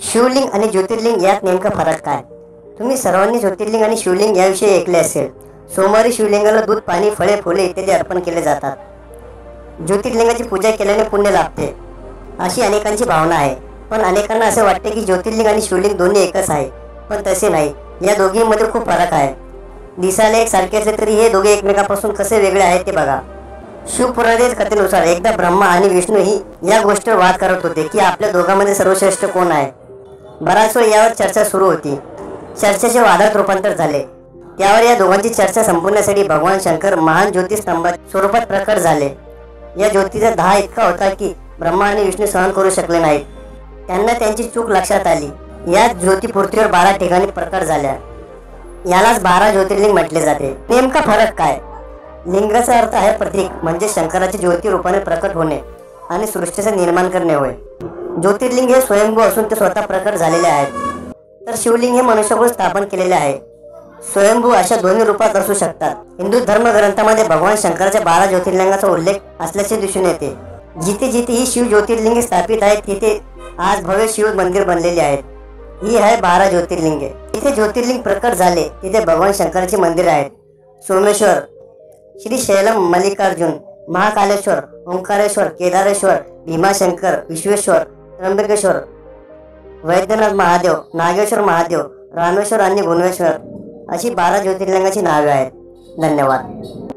शिवलिंग आणि ज्योतिर्लिंग यात नेमका फरक काय? तुम्ही सर्वांनी ज्योतिर्लिंग आणि शिवलिंग याविषयी ऐकले असेल. सोमवारी शिवलिंगाला दूध, पाणी, फळे, फुले इत्यादी अर्पण केले जातात. ज्योतिर्लिंगाची पूजा केल्याने पुण्य लाभते अशी अनेकांची भावना आहे. पण अनेकांना असे वाटते की ज्योतिर्लिंग आणि शिवलिंग दोन्ही एकच आहे. पण तसे नाही. या दोघींमध्ये खूप फरक आहे. दिसायला एक सारखे असले तरी हे दोघे एकमेकांपासून कसे वेगळे आहेत ते बघा. शिवपुराणातील कथेनुसार एकदा ब्रह्मा आणि विष्णू ही या गोष्टीवर वाद करत होते की आपल्या दोघांमध्ये सर्वश्रेष्ठ कोण आहे. बराच वेळ यावर चर्चा सुरू होती. चर्चेचे वादात रूपांतर झाले. त्यावर या दोघांची चर्चा संपवण्यासाठी भगवान शंकर महान ज्योतिस्तंभात स्वरूपात प्रकट झाले. या ज्योतीचा दाह इतका होता की ब्रह्मा आणि विष्णू सहन करू शकले नाहीत. त्यांना त्यांची चूक लक्षात आली. याच ज्योती पृथ्वीवर 12 ठिकाणी प्रकट झाल्या. यालाच 12 ज्योतिर्लिंग म्हटले जाते. नेमका फरक काय? लिंगाचा अर्थ आहे प्रतीक, म्हणजे शंकराचे ज्योती रूपाने प्रकट होणे आणि सृष्टीचे निर्माण करणे होय. ज्योतिर्लिंग हे स्वयंभू असून ते स्वतः प्रकट झालेले आहेत. तर शिवलिंग हे मनुष्याकडून स्थापन केलेले आहे. स्वयंभू अशा दोन्ही रूपात असू शकतात. हिंदू धर्मग्रंथामध्ये भगवान शंकराच्या 12 ज्योतिर्लिंगाचा उल्लेख असल्याचे दिसून येते. जिथे जिथे ही शिव ज्योतिर्लिंगे स्थापित आहेत तिथे आज भव्य शिव मंदिर बनलेले आहेत. ही आहे 12 ज्योतिर्लिंगे. इथे ज्योतिर्लिंग प्रकट झाले तिथे भगवान शंकराची मंदिरे आहेत. सोमेश्वर, श्री शैलम मल्लिकार्जुन, महाकालेश्वर, ओंकारेश्वर, केदारेश्वर, भीमाशंकर, विश्वेश्वर, त्र्यंबकेश्वर, वैद्यनाथ महादेव, नागेश्वर महादेव, रामेश्वर आणि गुणेश्वर अशी 12 ज्योतिर्लिंगाची नावे आहेत. धन्यवाद.